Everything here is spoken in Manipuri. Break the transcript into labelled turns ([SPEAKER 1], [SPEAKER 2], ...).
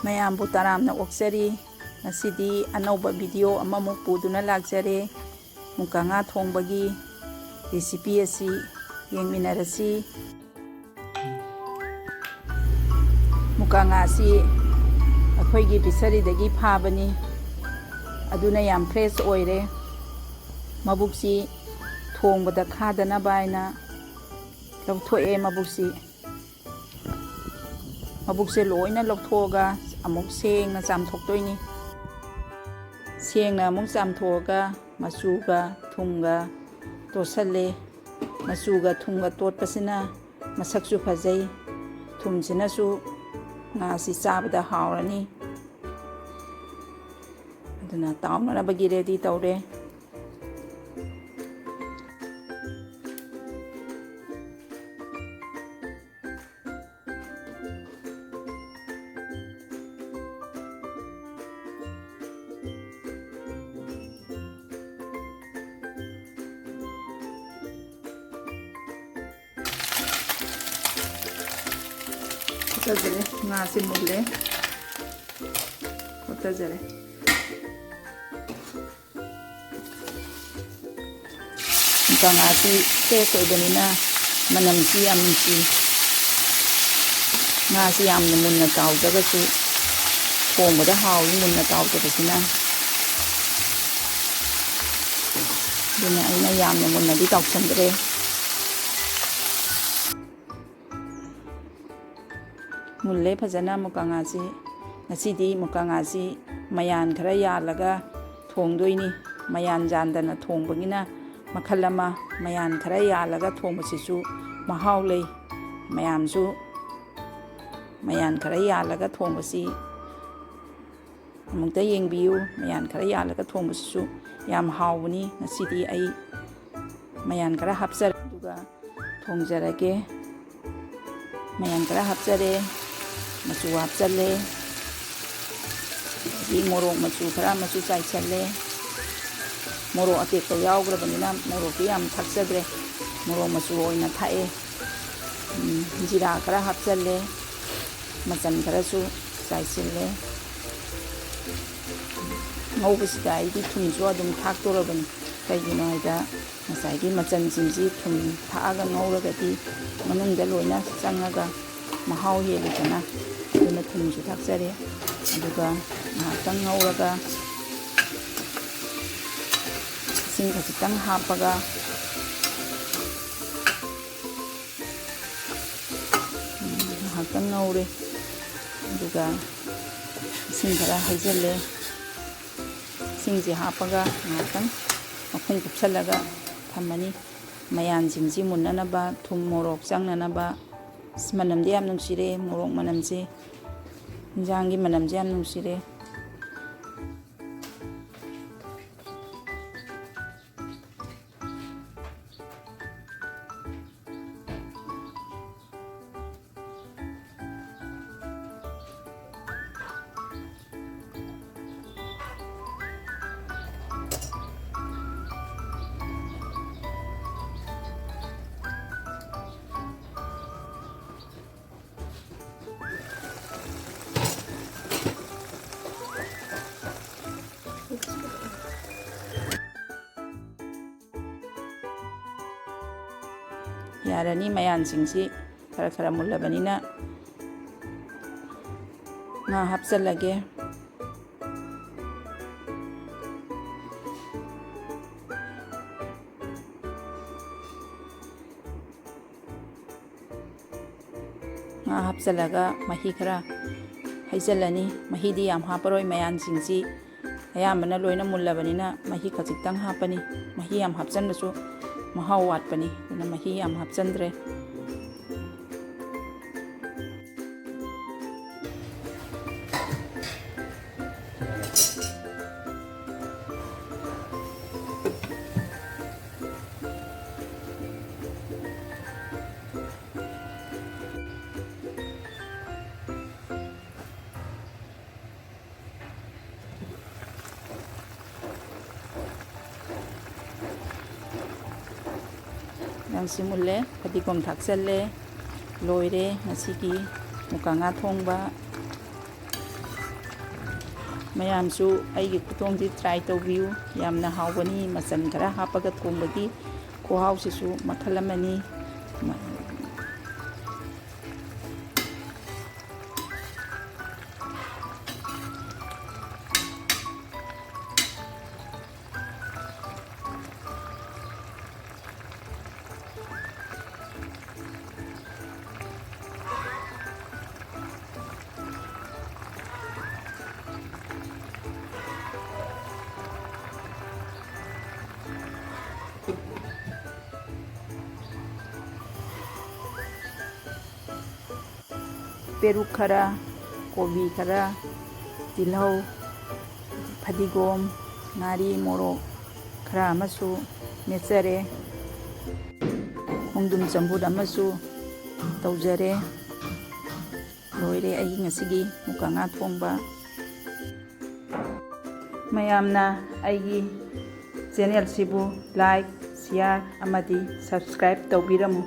[SPEAKER 1] ꯃꯌꯥꯝꯕꯨ ꯇꯔꯥꯝꯅ ꯑꯣꯛꯆꯔꯤ ꯉꯁꯤꯗꯤ ꯑꯅꯧꯕ ꯚꯤꯗꯤꯑꯣ ꯑꯃꯃꯨꯛ ꯄꯨꯗꯨꯅ ꯂꯥꯛꯆꯔꯦ ꯃꯨꯀꯥ ꯉꯥ ꯊꯣꯡꯕꯒꯤ ꯔꯦꯁꯤꯄꯤ ꯑꯁꯤ ꯌꯦꯡꯃꯤꯟꯅꯔꯁꯤ ꯃꯨꯀꯥ ꯉꯥꯁꯤ ꯑꯩꯈꯣꯏꯒꯤ ꯐꯤꯁꯔꯤꯗꯒꯤ ꯐꯥꯕꯅꯤ ꯑꯗꯨꯅ ꯌꯥꯝ ꯐ꯭ꯔꯦꯁ ꯑꯣꯏꯔꯦ ꯃꯕꯨꯛꯁꯤ ꯊꯣꯡꯕꯗ ꯈꯥꯗꯅꯕ ꯍꯥꯏꯅ ꯂꯧꯊꯣꯛꯑꯦ ꯃꯕꯨꯛꯁꯦ ꯂꯣꯏꯅ ꯂꯧꯊꯣꯛꯑꯒ ꯑꯃꯨꯛ ꯁꯦꯡꯅ ꯆꯥꯝꯊꯣꯛꯇꯣꯏꯅꯤ ꯁꯦꯡꯅ ꯑꯃꯨꯛ ꯆꯥꯝꯊꯣꯛꯑꯒ ꯃꯆꯨꯒ ꯊꯨꯝꯒ ꯇꯣꯠꯁꯜꯂꯦ ꯃꯆꯨꯒ ꯊꯨꯝꯒ ꯇꯣꯠꯄꯁꯤꯅ ꯃꯁꯛꯁꯨ ꯐꯖꯩ ꯊꯨꯝꯁꯤꯅꯁꯨ ꯉꯥꯁꯤ ꯆꯥꯕꯗ ꯍꯥꯎꯔꯅꯤ ꯑꯗꯨꯅ ꯇꯥꯎꯅꯅꯕꯒꯤ ꯔꯦꯗꯤ ꯇꯧꯔꯦ ꯈꯣꯠꯇꯖꯔꯦ ꯉꯥꯁꯤ ꯃꯨꯜꯂꯦ ꯈꯣꯠꯇꯖꯔꯦ ꯃꯨꯀꯥ ꯉꯥꯁꯤ ꯐ꯭ꯔꯦꯁ ꯑꯣꯏꯕꯅꯤꯅ ꯃꯅꯝꯁꯤ ꯌꯥꯝ ꯅꯨꯡꯁꯤ ꯉꯥꯁꯤ ꯌꯥꯝꯅ ꯃꯨꯟꯅ ꯇꯥꯎꯗ꯭ꯔꯒꯁꯨ ꯊꯣꯡꯕꯗ ꯍꯥꯎꯏ ꯃꯨꯟꯅ ꯇꯥꯎꯗꯕꯁꯤꯅ ꯑꯗꯨꯅ ꯑꯩꯅ ꯌꯥꯝꯅ ꯃꯨꯟꯅꯗꯤ ꯇꯥꯎꯁꯟꯗ꯭ꯔꯦ ꯃꯨꯜꯂꯦ ꯐꯖꯅ ꯃꯨꯀꯥ ꯉꯥꯁꯤ ꯉꯁꯤꯗꯤ ꯃꯨꯀꯥ ꯉꯥꯁꯤ ꯃꯌꯥꯟ ꯈꯔ ꯌꯥꯜꯂꯒ ꯊꯣꯡꯗꯣꯏꯅꯤ ꯃꯌꯥꯟ ꯌꯥꯟꯗꯅ ꯊꯣꯡꯕꯒꯤꯅ ꯃꯈꯜ ꯑꯃ ꯃꯌꯥꯟ ꯈꯔ ꯌꯥꯜꯂꯒ ꯊꯣꯡꯕꯁꯤꯁꯨ ꯃꯍꯥꯎ ꯂꯩ ꯃꯌꯥꯝꯁꯨ ꯃꯌꯥꯟ ꯈꯔ ꯌꯥꯜꯂꯒ ꯊꯣꯡꯕꯁꯤ ꯑꯃꯨꯛꯇ ꯌꯦꯡꯕꯤꯌꯨ ꯃꯌꯥꯟꯈꯔ ꯌꯥꯜꯂꯒ ꯊꯣꯡꯕꯁꯤꯁꯨ ꯌꯥꯝ ꯍꯥꯎꯕꯅꯤ ꯉꯁꯤꯗꯤ ꯑꯩ ꯃꯌꯥꯟ ꯈꯔ ꯍꯥꯞꯆꯔꯦ ꯑꯗꯨꯒ ꯊꯣꯡꯖꯔꯒꯦ ꯃꯌꯥꯟ ꯈꯔ ꯍꯥꯞꯆꯔꯦ ꯃꯆꯨ ꯍꯥꯞꯆꯜꯂꯦ ꯑꯗꯒꯤ ꯃꯣꯔꯣꯛ ꯃꯆꯨ ꯈꯔ ꯑꯃꯁꯨ ꯆꯥꯏꯁꯜꯂꯦ ꯃꯣꯔꯣꯛ ꯑꯇꯦꯛꯄ ꯌꯥꯎꯈ꯭ꯔꯕꯅꯤꯅ ꯃꯣꯔꯣꯛꯇꯤ ꯌꯥꯝ ꯊꯥꯛꯆꯗ꯭ꯔꯦ ꯃꯣꯔꯣꯛ ꯃꯆꯨ ꯑꯣꯏꯅ ꯊꯥꯛꯑꯦ ꯖꯤꯔꯥ ꯈꯔ ꯍꯥꯞꯆꯜꯂꯦ ꯃꯆꯜ ꯈꯔꯁꯨ ꯆꯥꯏꯁꯤꯜꯂꯦ ꯉꯧꯕꯁꯤꯗ ꯑꯩꯗꯤ ꯊꯨꯝꯁꯨ ꯑꯗꯨꯝ ꯊꯥꯛꯇꯣꯔꯕꯅꯤ ꯀꯩꯒꯤꯅꯣ ꯍꯥꯏꯗ ꯉꯁꯥꯏꯒꯤ ꯃꯆꯜꯁꯤꯡꯁꯤ ꯊꯨꯝ ꯊꯥꯛꯑꯒ ꯉꯧꯔꯒꯗꯤ ꯃꯅꯨꯡꯗ ꯂꯣꯏꯅ ꯆꯪꯉꯒ ꯃꯍꯥꯎ ꯍꯦꯜꯂꯤꯗꯅ ꯑꯗꯨꯅ ꯊꯨꯝꯁꯨ ꯊꯥꯛꯆꯔꯦ ꯑꯗꯨꯒ ꯉꯥꯏꯍꯥꯛꯇꯪ ꯉꯧꯔꯒ ꯏꯁꯤꯡ ꯈꯖꯤꯛꯇꯪ ꯍꯥꯞꯄꯒ ꯉꯥꯏꯍꯥꯛꯇꯪ ꯉꯧꯔꯦ ꯑꯗꯨꯒ ꯏꯁꯤꯡ ꯈꯔ ꯍꯩꯖꯤꯜꯂꯦ ꯏꯁꯤꯡꯁꯤ ꯍꯥꯞꯄꯒ ꯉꯥꯏꯍꯥꯛꯇꯪ ꯃꯈꯨꯝ ꯀꯨꯞꯁꯜꯂꯒ ꯊꯝꯃꯅꯤ ꯃꯌꯥꯟꯁꯤꯡꯁꯤ ꯃꯨꯟꯅꯅꯕ ꯊꯨꯝ ꯃꯣꯔꯣꯛ ꯆꯪꯅꯅꯕ ꯃꯅꯝꯗꯤ ꯌꯥꯝ ꯅꯨꯡꯁꯤꯔꯦ ꯃꯣꯔꯣꯛ ꯃꯅꯝꯁꯤ ꯏꯟꯖꯥꯡꯒꯤ ꯃꯅꯝꯁꯤ ꯌꯥꯝ ꯅꯨꯡꯁꯤꯔꯦ ꯌꯥꯔꯅꯤ ꯃꯌꯥꯟꯁꯤꯡꯁꯤ ꯈꯔ ꯈꯔ ꯃꯨꯜꯂꯕꯅꯤꯅ ꯉꯥ ꯍꯥꯞꯆꯜꯂꯒꯦ ꯉꯥ ꯍꯥꯞꯆꯜꯂꯒ ꯃꯍꯤ ꯈꯔ ꯍꯩꯖꯤꯜꯂꯅꯤ ꯃꯍꯤꯗꯤ ꯌꯥꯝ ꯍꯥꯞꯄꯔꯣꯏ ꯃꯌꯥꯟꯁꯤꯡꯁꯤ ꯑꯌꯥꯝꯕꯅ ꯂꯣꯏꯅ ꯃꯨꯜꯂꯕꯅꯤꯅ ꯃꯍꯤ ꯈꯖꯤꯛꯇꯪ ꯍꯥꯞꯄꯅꯤ ꯃꯍꯤ ꯌꯥꯝ ꯍꯥꯞꯆꯟꯕꯁꯨ ꯃꯍꯥꯎ ꯋꯥꯠꯄꯅꯤ ꯑꯗꯨꯅ ꯃꯍꯤ ꯌꯥꯝ ꯍꯥꯞꯆꯟꯗ꯭ꯔꯦ ꯌꯥꯝꯁꯤ ꯃꯨꯜꯂꯦ ꯐꯗꯤꯒꯣꯝ ꯊꯥꯛꯆꯜꯂꯦ ꯂꯣꯏꯔꯦ ꯉꯁꯤꯒꯤ ꯃꯨꯀꯥ ꯉꯥ ꯊꯣꯡꯕ ꯃꯌꯥꯝꯁꯨ ꯑꯩꯒꯤ ꯈꯨꯊꯣꯡꯁꯤ ꯇ꯭ꯔꯥꯏ ꯇꯧꯕꯤꯌꯨ ꯌꯥꯝꯅ ꯍꯥꯎꯕꯅꯤ ꯃꯆꯜ ꯈꯔ ꯍꯥꯞꯄꯒ ꯊꯣꯡꯕꯒꯤ ꯈꯨꯍꯥꯎꯁꯤꯁꯨ ꯃꯈꯜ ꯑꯃꯅꯤ ꯄꯦꯔꯨꯛ ꯈꯔ, ꯀꯣꯕꯤ ꯈꯔ, ꯇꯤꯜꯍꯧ, ꯐꯗꯤꯒꯣꯝ, ꯉꯥꯔꯤ, ꯃꯣꯔꯣꯛ ꯈꯔ ꯑꯃꯁꯨ ꯃꯦꯠꯆꯔꯦ꯫ ꯈꯣꯡꯗ꯭ꯔꯨꯝ ꯆꯝꯐꯨꯠ ꯑꯃꯁꯨ ꯇꯧꯖꯔꯦ꯫ ꯂꯣꯏꯔꯦ ꯑꯩꯒꯤ ꯉꯁꯤꯒꯤ ꯃꯨꯀꯥ ꯉꯥ ꯊꯣꯡꯕ꯫ ꯃꯌꯥꯝꯅ ꯑꯩꯒꯤ ꯆꯦꯅꯦꯜꯁꯤꯕꯨ ꯂꯥꯏꯛ, ꯁꯤꯌꯥꯔ ꯑꯃꯗꯤ ꯁꯕꯁꯀ꯭ꯔꯥꯏꯕ ꯇꯧꯕꯤꯔꯝꯃꯨ꯫